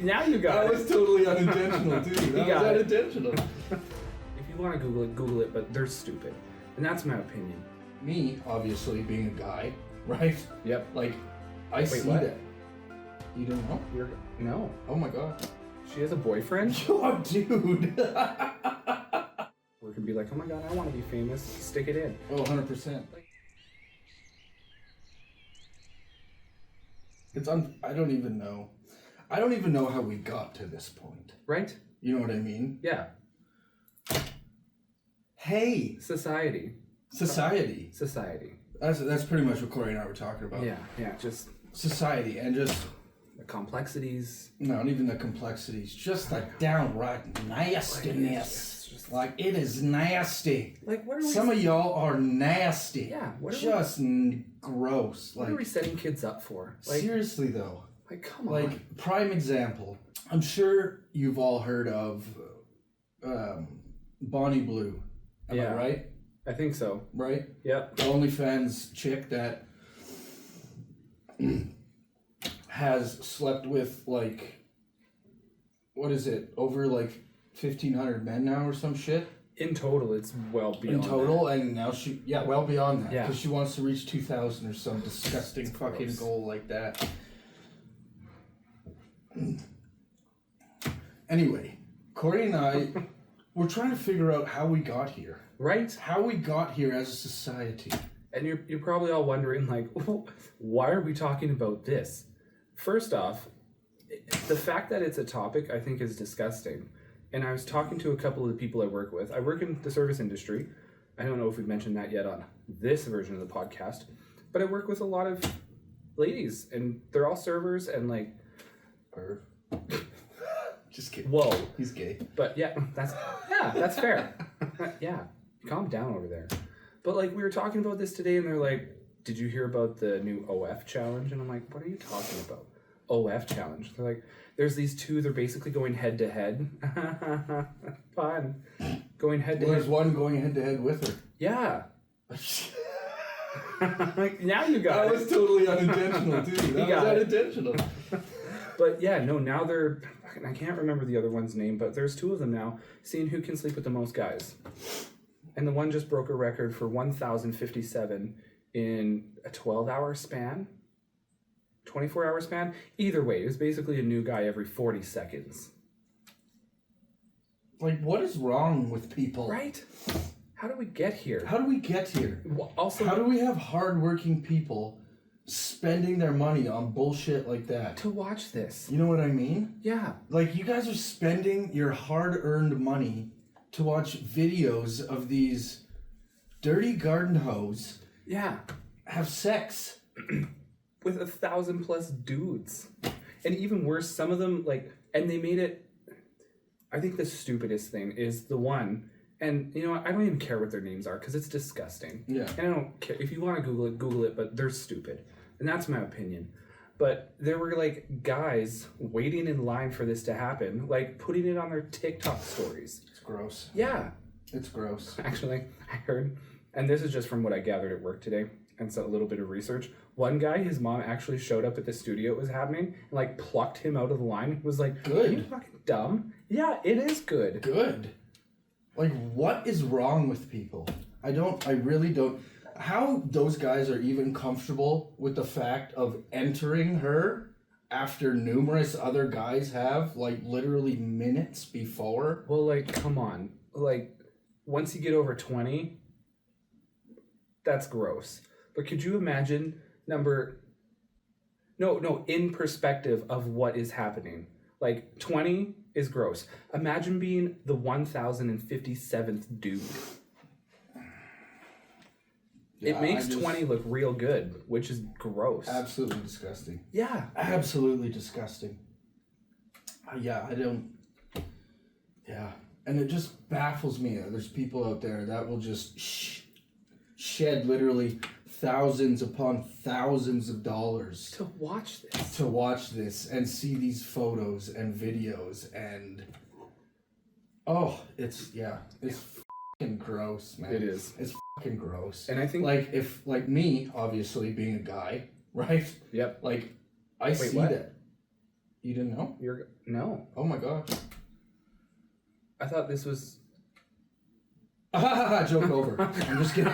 Now you got That was totally unintentional, too. That was unintentional. If you want to Google it, but they're stupid. And that's my opinion. Me, obviously, being a guy, right? Yep. Like, I see what? that. You don't know? No. Oh my god. She has a boyfriend? Oh, dude. We're gonna be like, oh my god, I want to be famous. Stick it in. Oh, 100%. I don't even know. I don't even know how we got to this point. Right? You know what I mean? Yeah. Hey. Society. That's pretty much what Corey and I were talking about. Yeah, just society and just the complexities. Not even the complexities, just the downright nastiness. Like it is nasty. Like what are some of y'all are nasty. Yeah, what are just gross. What are we setting kids up for? Like, seriously though. Like come on. Like prime example. I'm sure you've all heard of Bonnie Blue. Am I right? I think so. Right? Yep. The OnlyFans chick that has slept with like, what is it? Over like 1,500 men now or some shit? In total, it's well beyond In total, that. And now well beyond that. Yeah. Because she wants to reach 2,000 or some disgusting fucking gross goal like that. Anyway, Corey and I, we're trying to figure out how we got here. Right? How we got here as a society. And you're probably all wondering, like, why are we talking about this? First off, the fact that it's a topic, I think, is disgusting. And I was talking to a couple of the people I work with. I work in the service industry. I don't know if we've mentioned that yet on this version of the podcast. But I work with a lot of ladies, and they're all servers, and, like... Just kidding. Whoa. He's gay. But, that's fair. Yeah. Calm down over there. But like we were talking about this today and they're like, did you hear about the new OF challenge? And I'm like, what are you talking about? OF challenge. They're like, there's these two, they're basically going head to head. Fun. Going head to head. There's one going head to head with her. Yeah. Like now you got That was totally unintentional too. That was unintentional. But yeah, no, now they're, I can't remember the other one's name, but there's two of them now, seeing who can sleep with the most guys. And the one just broke a record for 1,057 in a 12-hour span, 24-hour span. Either way, it was basically a new guy every 40 seconds. Like, what is wrong with people? Right? How do we get here? How do we get here? Also, how do we have hardworking people spending their money on bullshit like that? To watch this. You know what I mean? Yeah. Like, you guys are spending your hard-earned money to watch videos of these dirty garden hoes have sex with 1,000+ dudes. And even worse, some of them, like, and they made it, I think the stupidest thing is the one, and you know what, I don't even care what their names are because it's disgusting. Yeah. And I don't care, if you want to Google it, but they're stupid. And that's my opinion. But there were like guys waiting in line for this to happen, like putting it on their TikTok stories. It's gross. Yeah. It's gross. Actually, I heard, and this is just from what I gathered at work today, and so a little bit of research. One guy, his mom actually showed up at the studio it was happening and like plucked him out of the line. Was like, good. Are you fucking dumb? Yeah, it is good. Good. Like, what is wrong with people? I really don't. How those guys are even comfortable with the fact of entering her after numerous other guys have, like, literally minutes before. Well, like, come on. Like, once you get over 20, that's gross. But could you imagine in perspective of what is happening. Like, 20 is gross. Imagine being the 1,057th dude. It makes 20 look real good, which is gross. Absolutely disgusting. Yeah. Absolutely disgusting. Yeah, and it just baffles me that there's people out there that will just shed literally thousands upon thousands of dollars to watch this and see these photos and videos and it's fucking gross, man. It is. It's fucking gross. And I think like if like me, obviously being a guy, right? Yep. Like I see what? that. You didn't know? No. Oh my gosh. I thought this was... Joke over. I'm just kidding.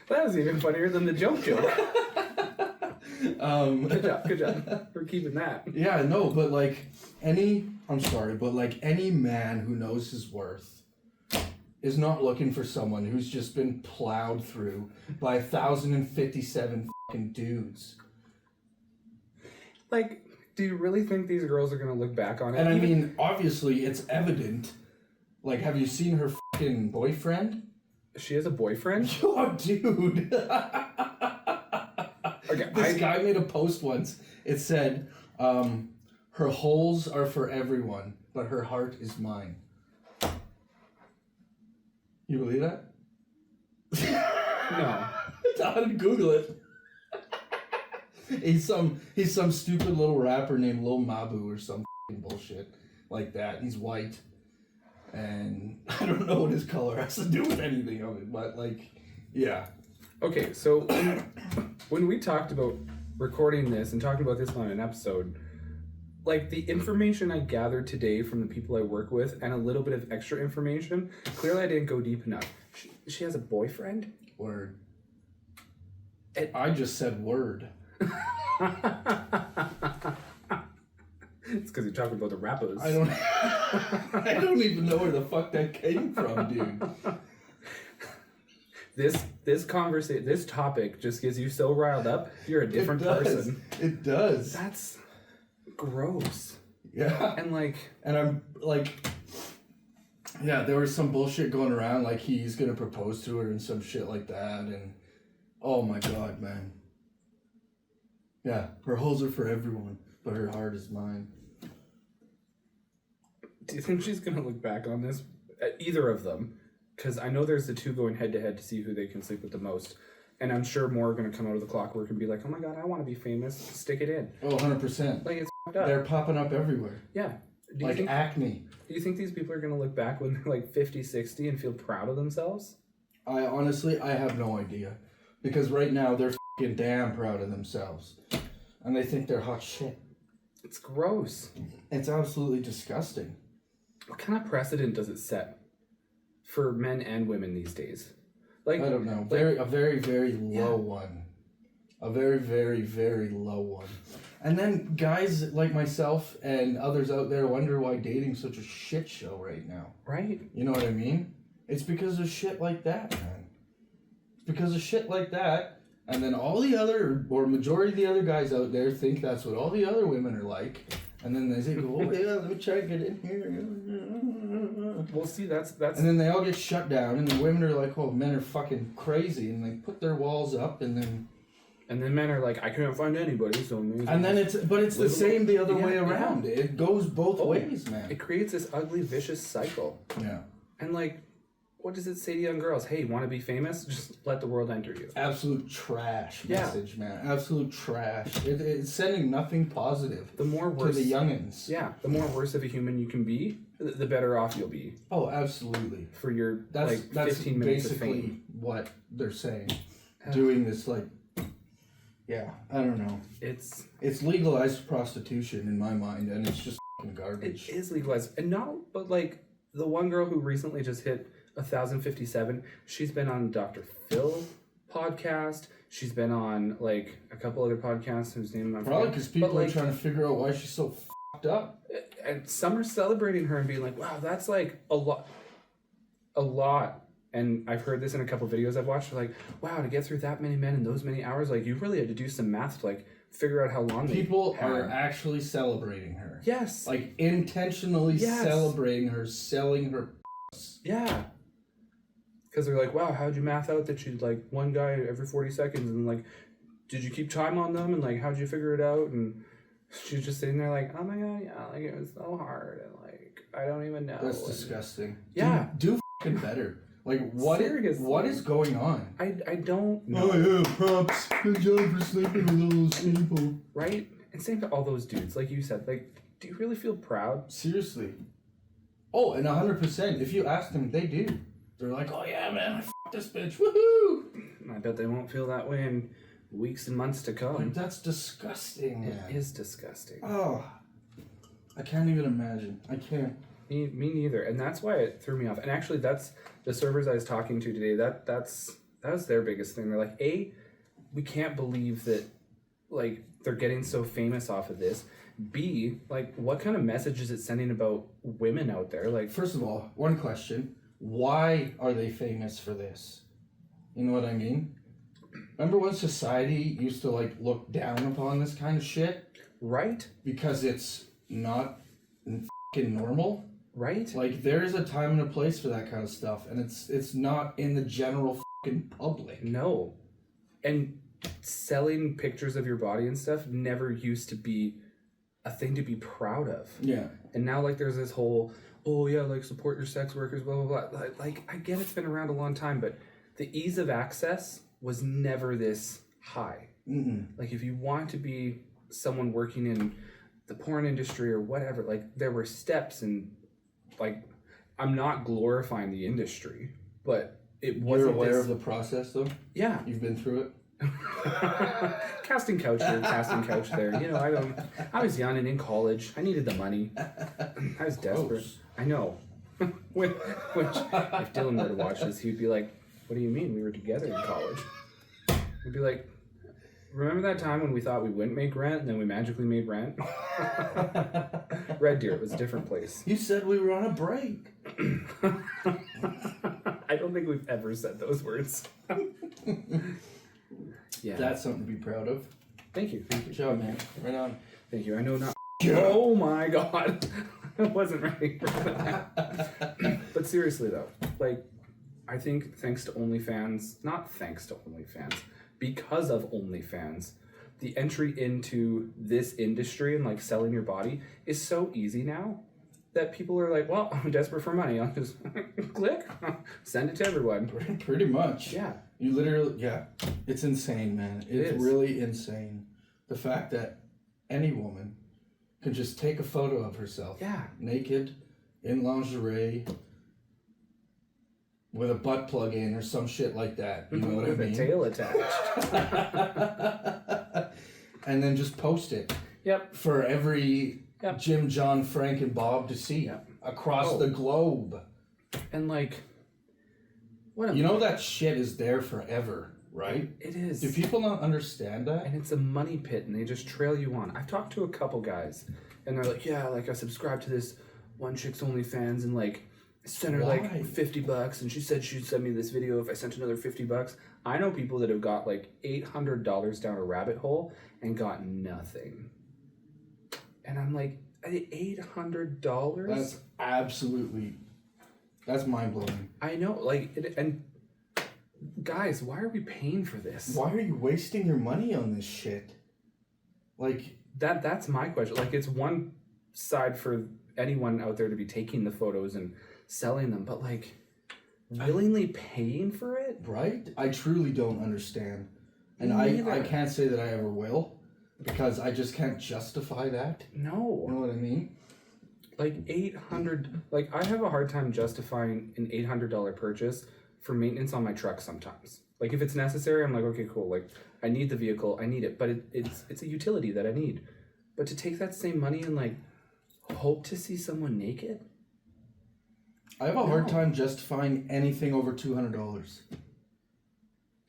That was even funnier than the joke. Good job for keeping that. Yeah, no, but like any man who knows his worth is not looking for someone who's just been plowed through by 1,057 fucking dudes. Like, do you really think these girls are gonna look back on it? And I mean, obviously, it's evident. Like, have you seen her fucking boyfriend? She has a boyfriend? Oh, dude. Okay, This guy made a post once. It said, her holes are for everyone, but her heart is mine. You believe that? No. Don't Google it. He's some stupid little rapper named Lil Mabu or some bullshit like that. He's white. And I don't know what his color has to do with anything of it, but like, yeah. Okay, so when we talked about recording this and talking about this on an episode, like the information I gathered today from the people I work with and a little bit of extra information, clearly I didn't go deep enough. She has a boyfriend? Word. I just said word. It's because you're talking about the rappers. I don't even know where the fuck that came from, dude. This conversation, this topic just gets you so riled up. You're a different person. It does. That's gross. Yeah. And like, and I'm like, yeah, there was some bullshit going around, like he's gonna propose to her and some shit like that, and oh my god, man. Yeah, her holes are for everyone, but her heart is mine. do you think she's gonna look back on this? Either of them, because I know there's the two going head to head to see who they can sleep with the most. And I'm sure more are going to come out of the clockwork and be like, oh my god, I want to be famous. Stick it in. Oh, 100%. Like, it's f***ed up. They're popping up everywhere. Yeah. Do like acne. Do you think these people are going to look back when they're like 50, 60 and feel proud of themselves? I have no idea. Because right now, they're fucking damn proud of themselves. And they think they're hot shit. It's gross. It's absolutely disgusting. What kind of precedent does it set for men and women these days? Like, I don't know. A very, very low one. A very, very, very low one. And then guys like myself and others out there wonder why dating's such a shit show right now. Right. You know what I mean? It's because of shit like that, man. It's because of shit like that. And then all the other, or majority of the other guys out there think that's what all the other women are like. And then they say, oh yeah, let me try to get in here. Well, see, that's... And then they all get shut down, and the women are like, oh, men are fucking crazy, and they put their walls up, and then... And then men are like, I can't find anybody, so... And then it's the same the other way around. Yeah. It goes both ways, man. It creates this ugly, vicious cycle. Yeah. And like, what does it say to young girls? Hey, want to be famous? Just let the world enter you. Absolute trash message, man. Absolute trash. It's sending nothing positive the more worse, to the youngins. Yeah, the more worse of a human you can be, the better off you'll be. Oh, absolutely. For your that's 15 minutes of basically fame. what they're saying. Doing this yeah, I don't know. It's legalized prostitution in my mind, and it's just fucking garbage. It is legalized, and but like the one girl who recently just hit 1,057. She's been on Dr. Phil podcast. She's been on like a couple other podcasts whose name I'm probably because people are trying to figure out why she's so fucked up. And some are celebrating her and being like, "Wow, that's like a lot." And I've heard this in a couple videos I've watched. Like, wow, to get through that many men in those many hours, like you really had to do some math to like figure out how long people are actually celebrating her. Yes, like intentionally celebrating her, selling her. Yeah. Because they're like, wow, how'd you math out that you'd like one guy every 40 seconds? And like, did you keep time on them? And like, how'd you figure it out? And she's just sitting there like, oh my god, yeah, like it was so hard. And like, I don't even know. That's disgusting. Yeah. Do fucking better. Like, what is going on? I don't know. Oh yeah, props. Good job for sleeping with all those people. Right? And same to all those dudes. Like you said, like, do you really feel proud? Seriously. Oh, and 100%. If you ask them, they do. They're like, oh yeah, man, I f***ed this bitch, woohoo! I bet they won't feel that way in weeks and months to come. Like, that's disgusting, man. It is disgusting. Oh, I can't even imagine. I can't. Me neither. And that's why it threw me off. And actually, that's the servers I was talking to today. That was their biggest thing. They're like, we can't believe that, like, they're getting so famous off of this. B, like, what kind of message is it sending about women out there? Like, first of all, one question: why are they famous for this? You know what I mean? Remember when society used to like look down upon this kind of shit? Right? Because it's not fucking normal. Right? Like, there's a time and a place for that kind of stuff, and it's not in the general fucking public. No. And selling pictures of your body and stuff never used to be a thing to be proud of. Yeah. And now, like, there's this whole, oh yeah, like, support your sex workers, blah blah blah. Like, I get it's been around a long time, but the ease of access was never this high. Like, if you want to be someone working in the porn industry or whatever, like, there were steps, and like, I'm not glorifying the industry, but it wasn't. You're aware of the process, though? Yeah. You've been through it? Casting couch here, casting couch there. You know, I was young and in college. I needed the money. I was desperate. Gross. I know. Which, if Dylan were to watch this, he'd be like, what do you mean? We were together in college. He'd be like, remember that time when we thought we wouldn't make rent and then we magically made rent? Red Deer, it was a different place. You said we were on a break. I don't think we've ever said those words. Yeah. That's something to be proud of. Thank you. Good job, man. Right on. Thank you. I know not. Yeah. Oh my god. I wasn't ready for that. But seriously though, like, I think thanks to OnlyFans, not thanks to OnlyFans, because of OnlyFans, the entry into this industry and like selling your body is so easy now that people are like, well, I'm desperate for money. I'll just click, send it to everyone. Pretty much. Yeah. You literally, yeah. It's insane, man. It's really insane. The fact that any woman can just take a photo of herself. Yeah. Naked, in lingerie, with a butt plug in or some shit like that. You know what I mean? With a tail attached. And then just post it. Yep. For every Jim, John, Frank, and Bob to see across the globe. And like, what you know that shit is there forever, right? It is. Do people not understand that? And it's a money pit, and they just trail you on. I've talked to a couple guys, and they're like, yeah, like, I subscribed to this one chick's OnlyFans, and like, I sent her like $50, and she said she'd send me this video if I sent another $50. I know people that have got like $800 down a rabbit hole and got nothing. And I'm like, $800? That's absolutely, that's mind blowing. I know, like, and guys, why are we paying for this? Why are you wasting your money on this shit? Like, that's my question. Like, it's one side for anyone out there to be taking the photos and selling them, but like, willingly paying for it? Right? I truly don't understand. And I can't say that I ever will, because I just can't justify that. No. You know what I mean? Like 800, like, I have a hard time justifying an $800 purchase for maintenance on my truck sometimes. Like, if it's necessary, I'm like, okay, cool. Like, I need the vehicle, I need it, but it's a utility that I need. But to take that same money and like hope to see someone naked? I have a hard time justifying anything over $200.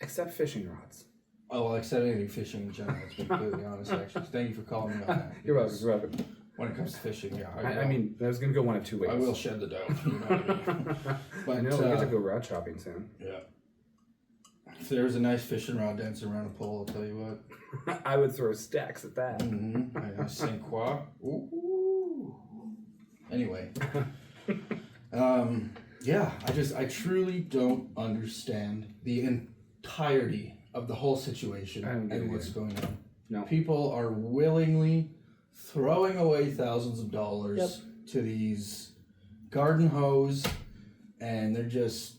Except fishing rods. Oh, well, except anything fishing in general, to be completely honest, actually. Thank you for calling me on that. You're welcome. When it comes to fishing, yeah. I mean, I was going to go one of two ways. I will shed the doubt, you know what I mean? But, I know, we get to go rod shopping soon. Yeah. If there was a nice fishing rod dancing around a pole, I'll tell you what. I would throw stacks at that. Mm-hmm. I Saint Croix. Ooh. Anyway. Yeah, I truly don't understand the entirety of the whole situation and what's going on. No. People are willingly throwing away thousands of dollars to these garden hose, and they're just,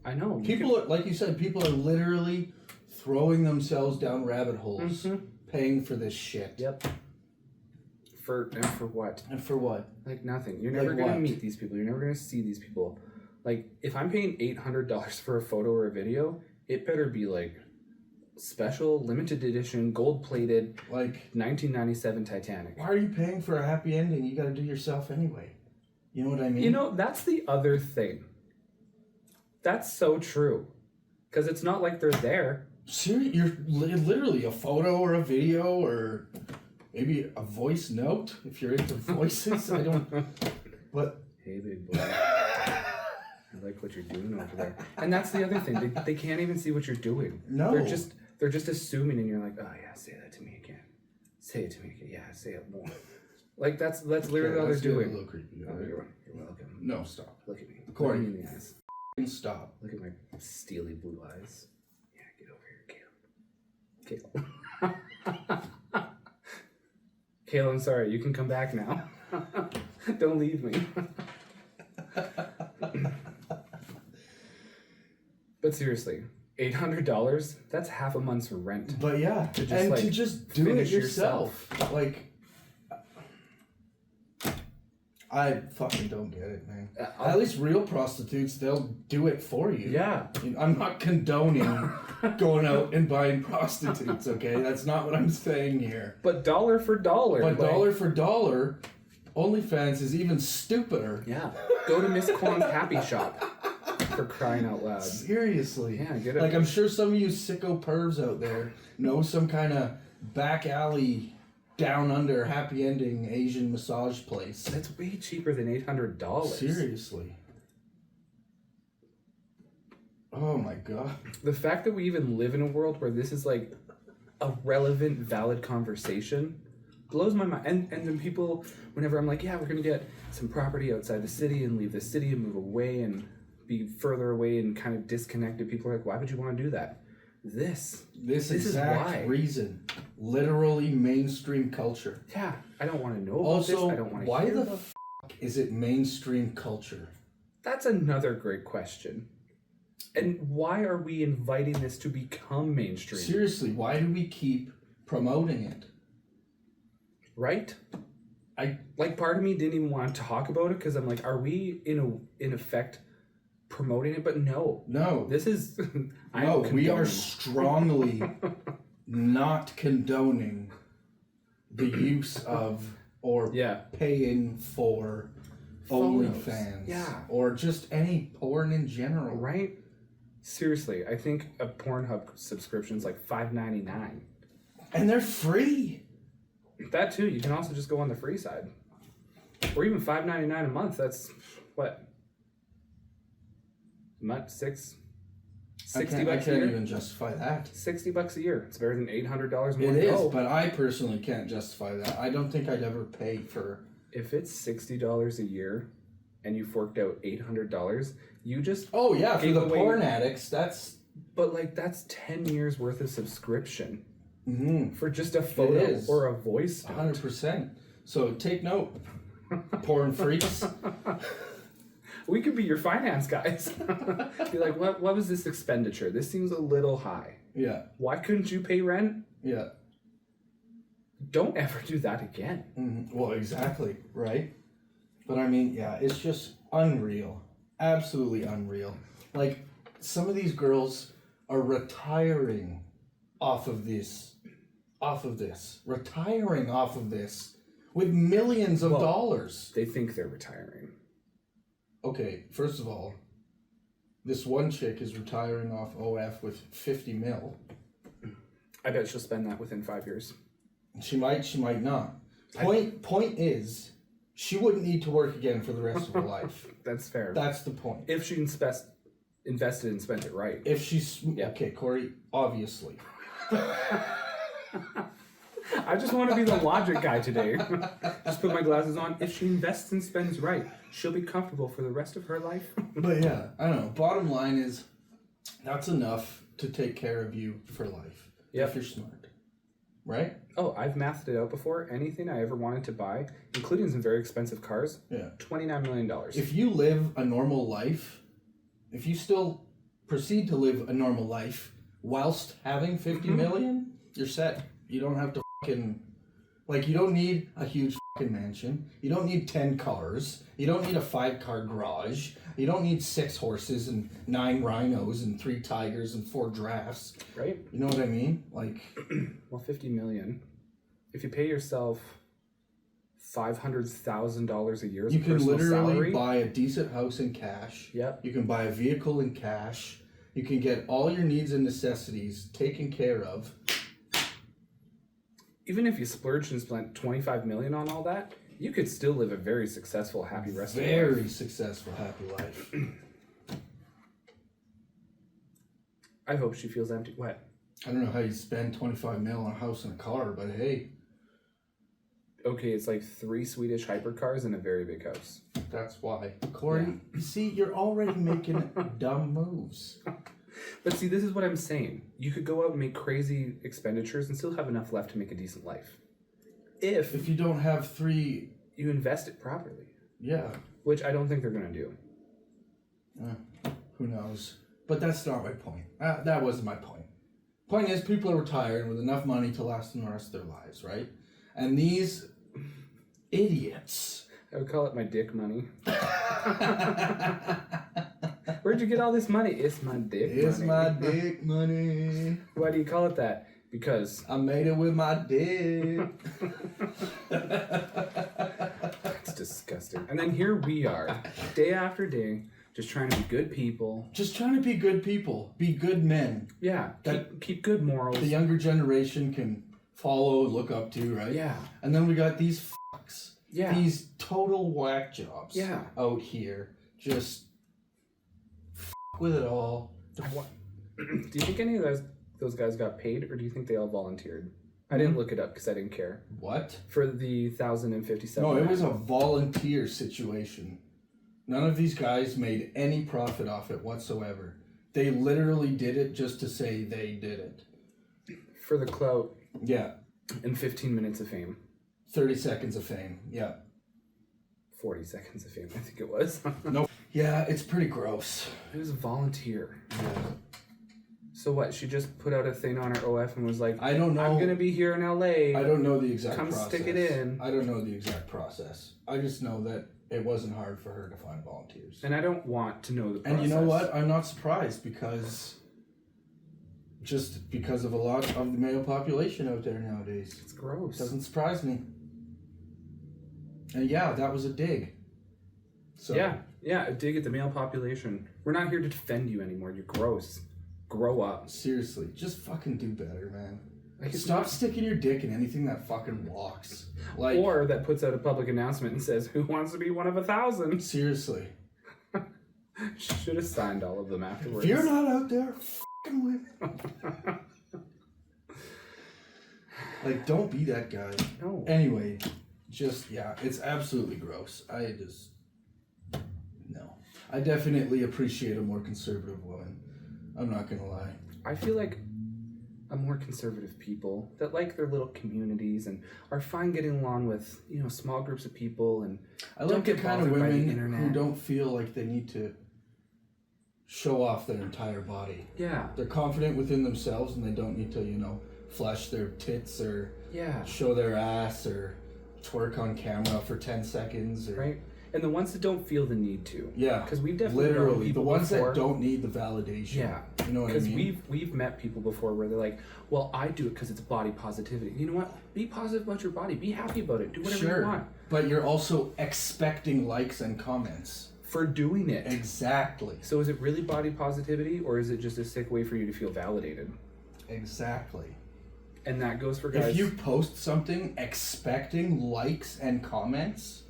I know. People are, like you said, people are literally throwing themselves down rabbit holes, paying for this shit. Yep. For what? And for what? Like nothing. You're never Like gonna what? meet these people. You're never gonna see these people. Like if I'm paying $800 for a photo or a video, it better be like special, limited edition, gold plated, Like 1997 Titanic. why are you paying for a happy ending? You got to do yourself anyway. You know what I mean? You know, that's the other thing. That's so true. Because it's not like they're there. Seriously, you're literally a photo or a video or maybe a voice note if you're into voices. I don't. But Hey, big boy. I like what you're doing over there. And that's the other thing. They can't even see what you're doing. No. They're just assuming, and you're like, oh yeah, say that to me again. Say it to me again. Yeah, say it more. Like that's literally all they're doing. A little creepy. Oh, you're welcome. No, stop. Look at me. Corey. Look me in the eyes. Stop. Look at my steely blue eyes. Yeah, get over here, Caleb. Caleb. Caleb, I'm sorry. You can come back now. Don't leave me. But seriously, $800, that's half a month's rent. But yeah, To just, and like, to just do it finish yourself. Like, I fucking don't get it, man. At least real prostitutes, they'll do it for you. Yeah. You know, I'm not condoning going out and buying prostitutes, okay? That's not what I'm saying here. But dollar for dollar. But like, dollar for dollar, OnlyFans is even stupider. Yeah. Go to Miss Kwong's Happy Shop. For crying out loud. Seriously. Yeah, get it. Like, I'm sure some of you sicko pervs out there know some kind of back alley, down under, happy ending Asian massage place. That's way cheaper than $800. Seriously. Oh my god. The fact that we even live in a world where this is like a relevant, valid conversation blows my mind. And then people, whenever I'm like, yeah, we're going to get some property outside the city and leave the city and move away and be further away and kind of disconnected, people are like, why would you want to do that? This exact is why. reason. Literally mainstream culture. Yeah, I don't want to know about Also, this. I don't want to why hear the about is it mainstream culture? That's another great question. And why are we inviting this to become mainstream? Seriously, why do we keep promoting it? Right? Part of me didn't even want to talk about it because I'm like, are we in effect promoting it? But no. This is no, we are strongly not condoning the use of or paying for OnlyFans. Yeah. Or just any porn in general. Right? Seriously, I think a Pornhub subscription's like $5.99. And they're free. That too. You can also just go on the free side. Or even $5.99 a month. That's what? $60 I bucks a can't year? even justify that. $60 a year. It's better than $800 more. It is, but I personally can't justify that. I don't think I'd ever pay for. If it's $60 a year, and you forked out $800, you just for the away, porn addicts. That's 10 years worth of subscription for just a It photo is. or a voice. 100%. So take note, porn freaks. We could be your finance guys. Be like, what was this expenditure? This seems a little high. Yeah. Why couldn't you pay rent? Yeah. Don't ever do that again. Mm-hmm. Well, exactly, right? But I mean, yeah, it's just unreal. Absolutely unreal. Like, some of these girls are retiring off of this. Retiring off of this with millions of dollars. They think they're retiring. Okay, first of all, this one chick is retiring off OF with 50 mil. I bet she'll spend that within 5 years. She might not. Point is, she wouldn't need to work again for the rest of her life. That's fair. That's the point. If she invested and spent it right. If she's... Okay, Corey, obviously. I just want to be the logic guy today. Just put my glasses on. If she invests and spends right, she'll be comfortable for the rest of her life. But yeah, I don't know. Bottom line is, that's enough to take care of you for life. Yep. If you're smart. Right? Oh, I've mathed it out before. Anything I ever wanted to buy, including some very expensive cars, $29 million. If you live a normal life, if you still proceed to live a normal life whilst having 50 million, you're set. You don't have to fucking... Like, you don't need a huge fucking mansion. You don't need 10 cars. You don't need a 5-car garage. You don't need 6 horses and 9 rhinos and 3 tigers and 4 giraffes. Right? You know what I mean? Like, well, 50 million. If you pay yourself $500,000 a year as you a can personal literally salary, buy a decent house in cash. Yep. You can buy a vehicle in cash. You can get all your needs and necessities taken care of. even if you splurged and spent 25 million on all that, you could still live a very successful, happy rest of your life. Very successful, happy life. I hope she feels empty. What? I don't know how you spend 25 mil on a house and a car, but hey. Okay, it's like 3 Swedish hypercars and a very big house. That's why. Corey, you see, you're already making dumb moves. But see, this is what I'm saying. You could go out and make crazy expenditures and still have enough left to make a decent life. If you don't have 3... You invest it properly. Yeah. Which I don't think they're going to do. Who knows? But that's not my point. That wasn't my point. Point is, people are retired with enough money to last them the rest of their lives, right? And these idiots... I would call it my dick money. Where'd you get all this money? It's my dick money. It's my dick money. Why do you call it that? Because... I made it with my dick. It's disgusting. And then here we are, day after day, just trying to be good people. Just trying to be good people. Be good men. Yeah, keep good morals. The younger generation can follow, look up to, right? Yeah. And then we got these fucks. Yeah. These total whack jobs. Yeah. Out here. Just with it all. Do you think any of those guys got paid, or do you think they all volunteered? I didn't look it up because I didn't care. What? For the 1,057. No, it was a volunteer situation. None of these guys made any profit off it whatsoever. They literally did it just to say they did it. For the clout. Yeah. And 15 minutes of fame. 30 seconds of fame. Yeah. 40 seconds of fame, I think it was. Nope. Yeah, it's pretty gross. It was a volunteer. Yeah. So what? She just put out a thing on her OF and was like, I don't know. I'm going to be here in LA. I don't know the exact Come process. stick it in. I don't know the exact process. I just know that it wasn't hard for her to find volunteers. And I don't want to know the process. And you know what? I'm not surprised because of a lot of the male population out there nowadays. It's gross. Doesn't surprise me. And yeah, that was a dig. So Yeah, a dig at the male population. We're not here to defend you anymore. You're gross. Grow up. Seriously, just fucking do better, man. Like, stop sticking your dick in anything that fucking walks. Like, or that puts out a public announcement and says, "Who wants to be one of 1,000?" Seriously. Should have signed all of them afterwards. If you're not out there, fucking win. Like, don't be that guy. No. Anyway, it's absolutely gross. No. I definitely appreciate a more conservative woman. I'm not gonna lie. I feel like a more conservative people that like their little communities and are fine getting along with, small groups of people, and I like the kind of women who don't feel like they need to show off their entire body. Yeah. They're confident within themselves and they don't need to, flash their tits or show their ass or twerk on camera for 10 seconds. Or, right. And the ones that don't feel the need to. Yeah. Because we've definitely literally people the ones before, that don't need the validation. Yeah. You know what I mean? Because we've met people before where they're like, well, I do it because it's body positivity. You know what? Be positive about your body. Be happy about it. Do whatever you want. But you're also expecting likes and comments. For doing it. Exactly. So is it really body positivity, or is it just a sick way for you to feel validated? Exactly. And that goes for guys. If you post something expecting likes and comments,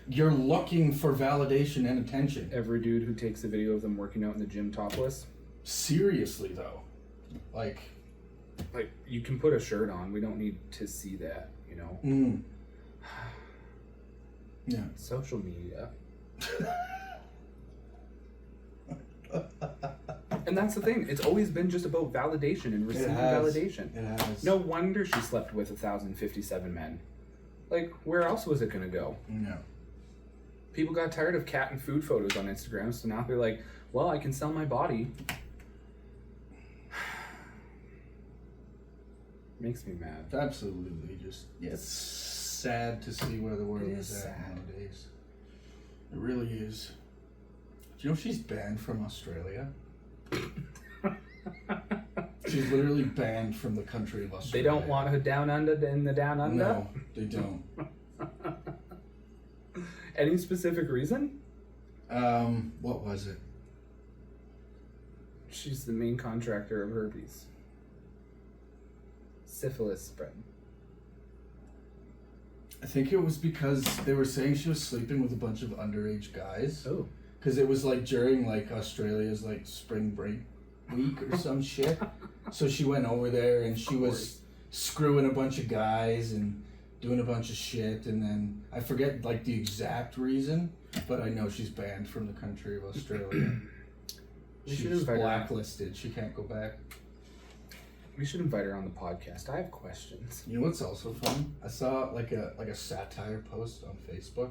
you're looking for validation and attention. Every dude who takes a video of them working out in the gym topless. Seriously, though. Like, you can put a shirt on. We don't need to see that, Yeah. Social media. And that's the thing. It's always been just about validation and receiving validation. It has. No wonder she slept with 1,057 men. Like, where else was it going to go? No. People got tired of cat and food photos on Instagram, so now they're like, well, I can sell my body. Makes me mad. Absolutely. Just, yes. sad to see where the world It is is at sad. nowadays. It really is. Do you know she's banned from Australia? She's literally banned from the country of Australia. They don't want her down under in the down under? No, they don't. Any specific reason? What was it? She's the main contractor of herpes. Syphilis spread. I think it was because they were saying she was sleeping with a bunch of underage guys. Oh. Because it was like during like Australia's like spring break week or some shit. So she went over there and she was screwing a bunch of guys and doing a bunch of shit, and then I forget like the exact reason, but I know she's banned from the country of Australia. We should She's invite her. blacklisted. She can't go back. We should invite her on the podcast. I have questions. You know what's also fun? I saw like a satire post on Facebook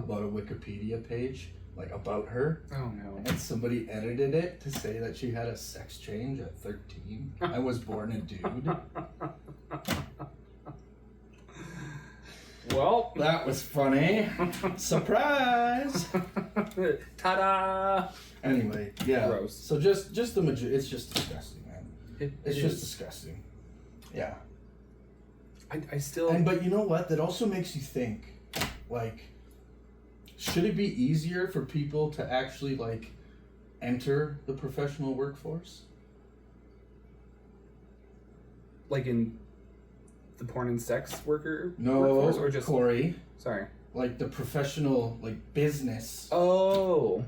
about a Wikipedia page, like about her. Oh no. And somebody edited it to say that she had a sex change at 13. I was born a dude. Well, That was funny. Surprise! ta-da! Anyway, yeah. Gross. So just the it's just disgusting, man. It's It just is. disgusting. Yeah. I still. But you know what? That also makes you think, like, should it be easier for people to actually like enter the professional workforce? Like in the porn and sex worker No, workforce, or just Corey. sorry. Like the professional, like business Oh,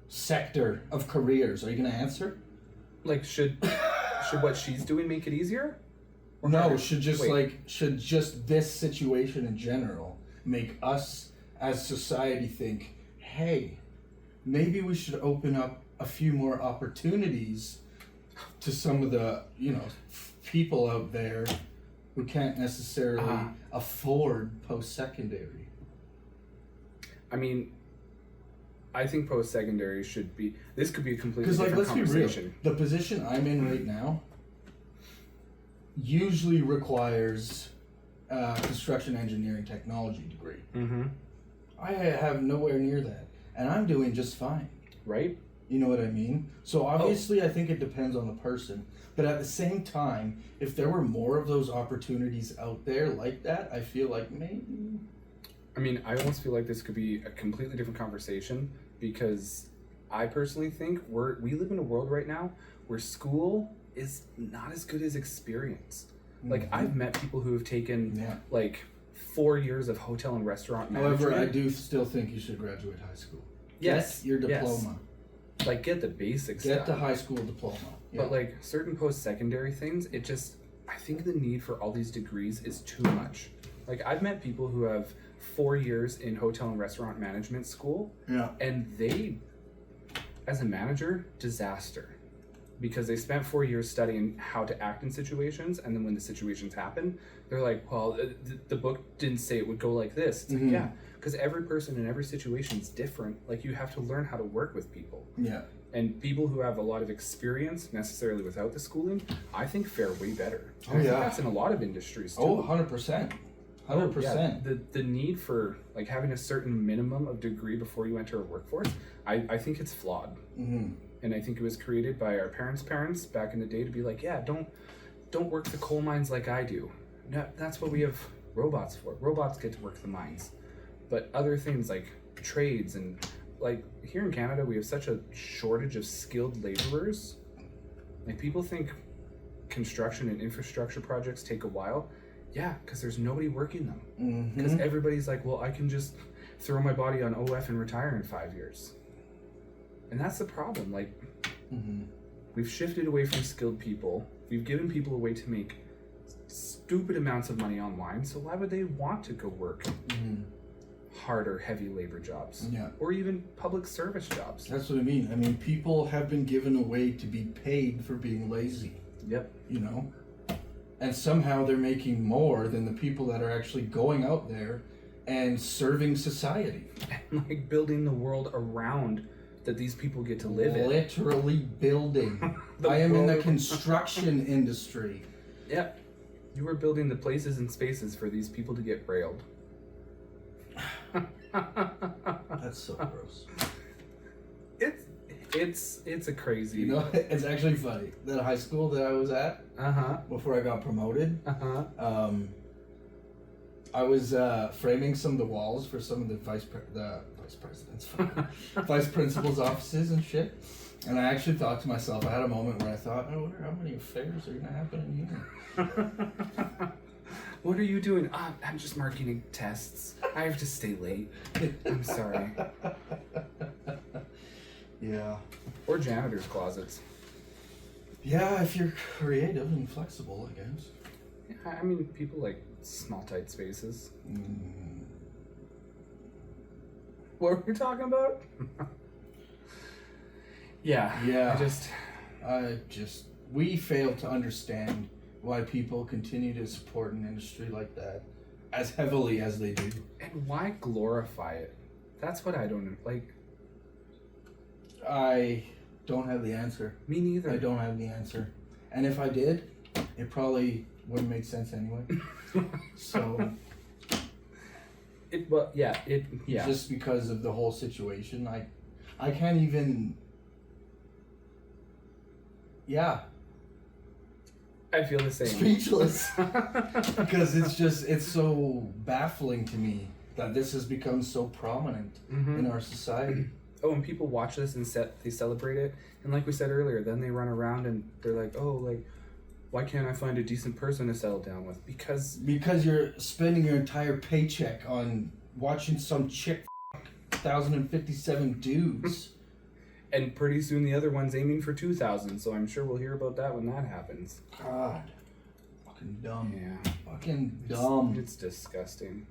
sector of careers. Are you gonna answer? like should what she's doing make it easier? Or No, harder? should just Wait. should just this situation in general make us as society think, hey, maybe we should open up a few more opportunities to some of the, people out there who can't necessarily afford post-secondary. I mean, I think post-secondary should be. This could be a completely Because, like, different let's be real. conversation. The position I'm in right now usually requires a construction engineering technology degree. Mm-hmm. I have nowhere near that, and I'm doing just fine. Right? You know what I mean? So obviously, I think it depends on the person. But at the same time, if there were more of those opportunities out there like that, I feel like maybe. I mean, I almost feel like this could be a completely different conversation, because I personally think we live in a world right now where school is not as good as experience. Like, I've met people who have taken like 4 years of hotel and restaurant management. However, I do still think you should graduate high school. Yes, Get your yes. diploma. Like, get the basics Get the done. high school diploma. Yeah. But like certain post-secondary things, I think the need for all these degrees is too much. Like, I've met people who have 4 years in hotel and restaurant management school, and they, as a manager, disaster. Because they spent 4 years studying how to act in situations, and then when the situations happen, they're like, well, the book didn't say it would go like this. It's like, yeah, because every person in every situation is different. Like, you have to learn how to work with people. Yeah. And people who have a lot of experience, necessarily without the schooling, I think fare way better. Oh, I think yeah. that's in a lot of industries too. Oh, 100%. 100%. Yeah, the need for like having a certain minimum of degree before you enter a workforce, I think it's flawed. Mm-hmm. And I think it was created by our parents back in the day to be like, yeah, don't work the coal mines like I do. No, that's what we have robots for. Robots get to work the mines. But other things like trades, and like here in Canada, we have such a shortage of skilled laborers. Like, people think construction and infrastructure projects take a while. Yeah, because there's nobody working them. Because everybody's like, well, I can just throw my body on OF and retire in 5 years. And that's the problem. Like, we've shifted away from skilled people. We've given people a way to make stupid amounts of money online. So why would they want to go work harder, heavy labor jobs? Yeah. Or even public service jobs. That's what I mean. I mean, people have been given a way to be paid for being lazy. Yep. And somehow they're making more than the people that are actually going out there and serving society. And like building the world around that these people get to live in. Literally building. I am in the construction industry. Yep. You were building the places and spaces for these people to get railed. That's so gross. It's a crazy. You know, it's actually funny. That high school that I was at, before I got promoted, I was framing some of the walls for some of the vice presidents, vice principals' offices and shit. And I actually thought to myself, I had a moment where I thought, I wonder how many affairs are gonna happen in here. What are you doing? I'm just marking tests. I have to stay late. I'm sorry. Yeah. Or janitor's closets. Yeah, if you're creative and flexible, I guess. Yeah, I mean, people like small, tight spaces. What were we talking about? Yeah. I we fail to understand why people continue to support an industry like that as heavily as they do. And why glorify it? That's what I don't like. I don't have the answer. Me neither. I don't have the answer. And if I did, it probably wouldn't make sense anyway. So yeah. Just because of the whole situation, I can't even. Yeah. I feel the same. Speechless. Because it's so baffling to me that this has become so prominent in our society. Oh, and people watch this and they celebrate it, and like we said earlier, then they run around and they're like, oh, like, why can't I find a decent person to settle down with? Because you're spending your entire paycheck on watching some chick 1,057 dudes. And pretty soon the other one's aiming for 2,000, so I'm sure we'll hear about that when that happens. God. Fucking dumb. Yeah. Fucking dumb. It's disgusting.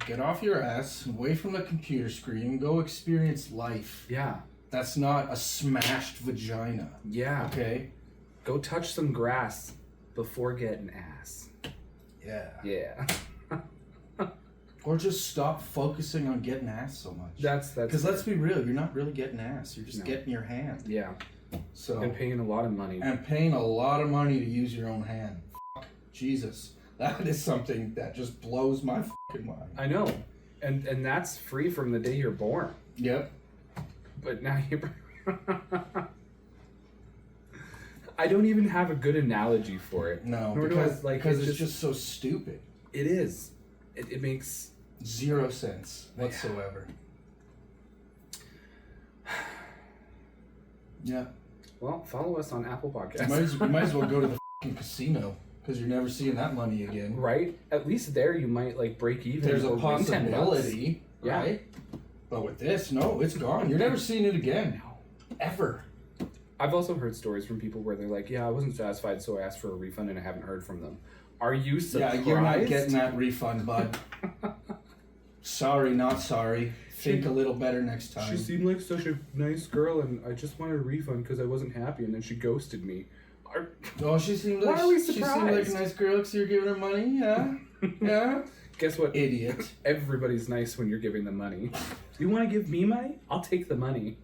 Get off your ass, away from the computer screen, go experience life. Yeah. That's not a smashed vagina. Yeah. Okay? Go touch some grass before getting ass. Yeah. Yeah. Or just stop focusing on getting ass so much. That's because let's be real, you're not really getting ass. You're just getting your hand. Yeah. So and paying a lot of money. And paying a lot of money to use your own hand. Fuck Jesus, that is something that just blows my fucking mind. I know, and that's free from the day you're born. Yep. But now you're. I don't even have a good analogy for it. No, Nor because do I, it's just so stupid. It is. It makes zero sense whatsoever. Yeah. Well, follow us on Apple Podcasts. You might as well go to the fucking casino because you're never seeing that money again. Right? At least there you might like break even. There's a possibility, right? But with this, no, it's gone. You're never seeing it again. No. Ever. I've also heard stories from people where they're like, yeah, I wasn't satisfied, so I asked for a refund and I haven't heard from them. Are you surprised? Yeah, you're not getting that refund, bud. Sorry, not sorry. Think a little better next time. She seemed like such a nice girl, and I just wanted a refund because I wasn't happy, and then she ghosted me. She seemed like she seemed like a nice girl because you're giving her money. Yeah, yeah. Guess what? Idiot. Everybody's nice when you're giving them money. You want to give me money? I'll take the money.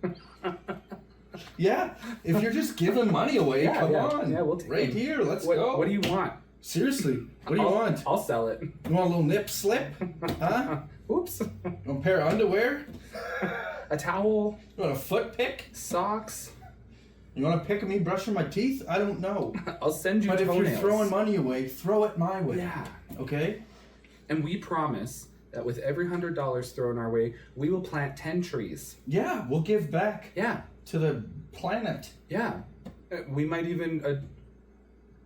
Yeah, if you're just giving money away, come on. Yeah, we'll take right it. here. Let's go. What do you want? Seriously, what do you want? I'll sell it. You want a little nip slip? Huh? Oops. You want a pair of underwear? A towel? You want a foot pick? Socks? You want a pick of me brushing my teeth? I don't know. I'll send you But toenails. if you're throwing money away, throw it my way. Yeah. Okay? And we promise that with every $100 thrown our way, we will plant 10 trees. Yeah, we'll give back. Yeah. To the planet. Yeah. We might even,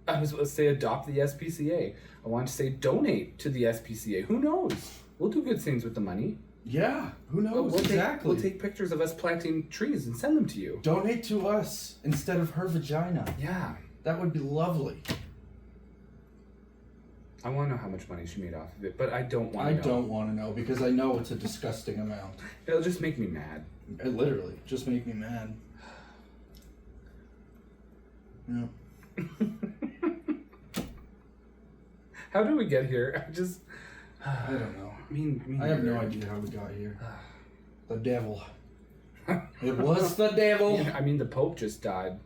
I was going to say adopt the SPCA. I want to say donate to the SPCA. Who knows? We'll do good things with the money. Yeah, who knows? Exactly. We'll take pictures of us planting trees and send them to you. Donate to us instead of her vagina. Yeah. That would be lovely. I want to know how much money she made off of it, but I don't want to know. I don't want to know because I know it's a disgusting amount. It'll just make me mad. It literally just make me mad. Yeah. How did we get here? I don't know. I have no idea how we got here. The devil. It was the devil. I mean, the Pope just died.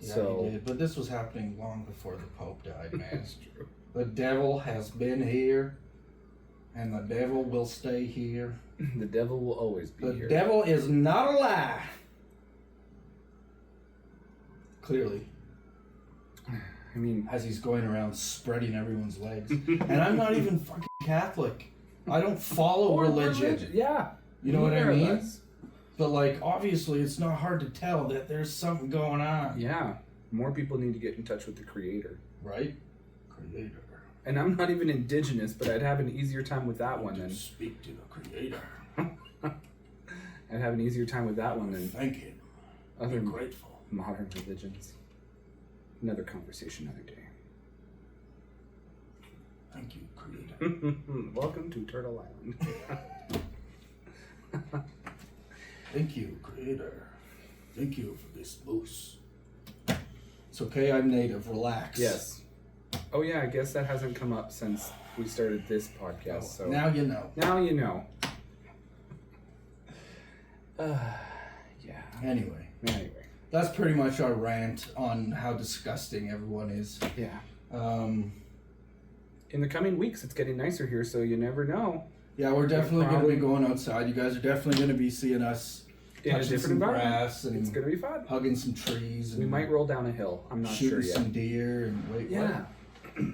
Yeah, So he did. But this was happening long before the Pope died, man. that's true. The devil has been here, and the devil will stay here. The devil will always be The here. devil is not a lie. Clearly. I mean, As he's going around spreading everyone's legs. And I'm not even fucking Catholic. I don't follow religion. Yeah. You know what I Neither of mean? us. But like, obviously, it's not hard to tell that there's something going on. Yeah. More people need to get in touch with the Creator. Right? Creator. And I'm not even indigenous, but I'd have an easier time with that one than Speak to the Creator. I'd have an easier time with that one than Thank him. other Be grateful. modern religions. Another conversation, another day. Thank you, Creator. Welcome to Turtle Island. Thank you, Creator. Thank you for this moose. It's okay, I'm native. Relax. Yes. Oh yeah, I guess that hasn't come up since we started this podcast. So Now you know. now you know. Yeah. Anyway, Anyway. that's pretty much our rant on how disgusting everyone is. Yeah. Um, In the coming weeks, it's getting nicer here, so you never know. yeah, we're definitely going to Probably- be going outside. You guys are definitely going to be seeing us In a touching different some environment. grass and It's gonna be fun. hugging some trees. And We might roll down a hill. I'm not shooting sure yet. some deer and wait. Yeah. What?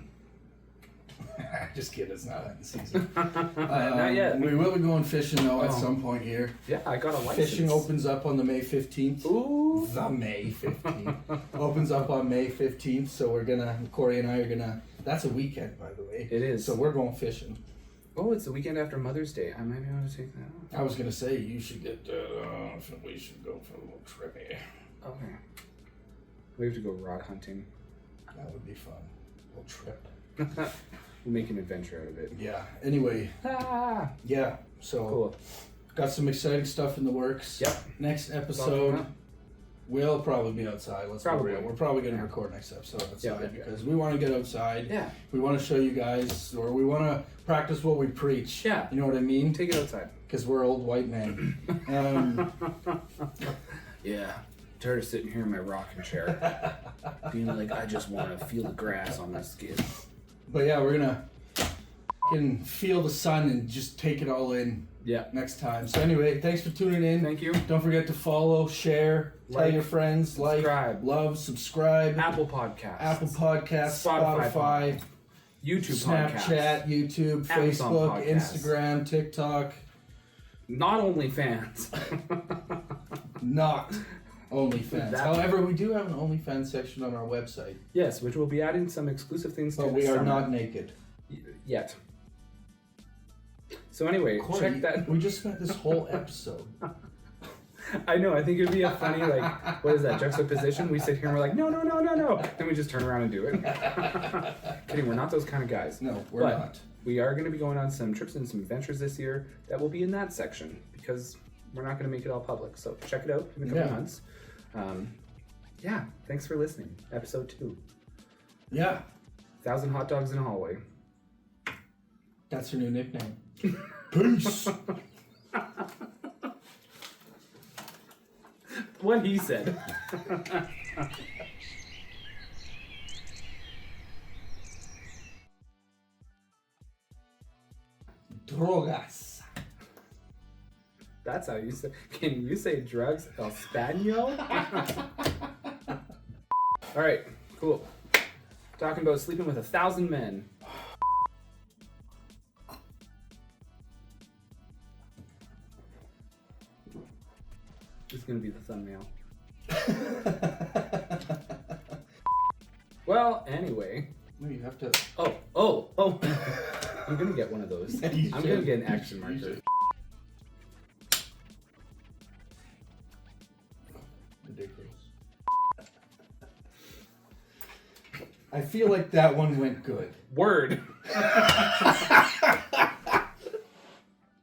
Just kidding. It's not hunting season. Not yet. We will be going fishing though at Oh. some point here. Yeah, I got a license. Fishing opens up on the May 15th. Ooh. The May 15th. Opens up on May 15th, so we're gonna, Corey and I are gonna, that's a weekend by the way. It is. So we're going fishing. Oh, it's the weekend after Mother's Day. I might be able to take that off. I was gonna say, you should get off and we should go for a little trippy. Okay. We have to go rod hunting. That would be fun. A little trip. We'll make an adventure out of it. Yeah, anyway, Ah, yeah, so cool. got some exciting stuff in the works. Yep. Next It's all episode, coming up. we'll probably be outside. Let's Probably. be real. We're probably going to Yeah. record next episode outside Yeah. because we want to get outside. Yeah. We want to show you guys, or we want to practice what we preach. Yeah. You know what I mean? Take it outside. Because we're old white men. Yeah. Tired of sitting here in my rocking chair. Being like, I just want to feel the grass on my skin. But yeah, we're going to feel the sun and just take it all in Yeah. next time. So anyway, thanks for tuning in. Thank you. Don't forget to follow, share, tell Like, your friends, subscribe. love, subscribe. Apple Podcasts. Apple Podcasts, Spotify Spotify, YouTube Snapchat, Podcasts. YouTube, Amazon Facebook, Podcasts. Instagram, TikTok. Not OnlyFans. Not OnlyFans. That- However, we do have an OnlyFans section on our website, Yes, which will be adding some exclusive things to but we this are summer. not naked. Yet. So anyway, Corey, check that. We just spent this whole episode. I know. I think it'd be a funny, like, what is that juxtaposition? We sit here and we're like, no, no, no, no, no. Then we just turn around and do it. Kidding. We're not those kind of guys. No, we're But not. we are going to be going on some trips and some adventures this year that will be in that section because we're not going to make it all public. So check it out in a couple Yeah. months. Yeah. Thanks for listening. Episode 2. Yeah, 1,000 hot dogs in a hallway. that's her new nickname. Peace. What he said. Drogas. That's how you say. Can you say drugs el Spaniel? All right, cool. Talking about sleeping with 1,000 men. This is gonna be the thumbnail. Well, anyway. No, you have to. Oh. I'm gonna get one of those. You I'm should. gonna get an action You marker. should. Ridiculous. I feel like that one went good. Word.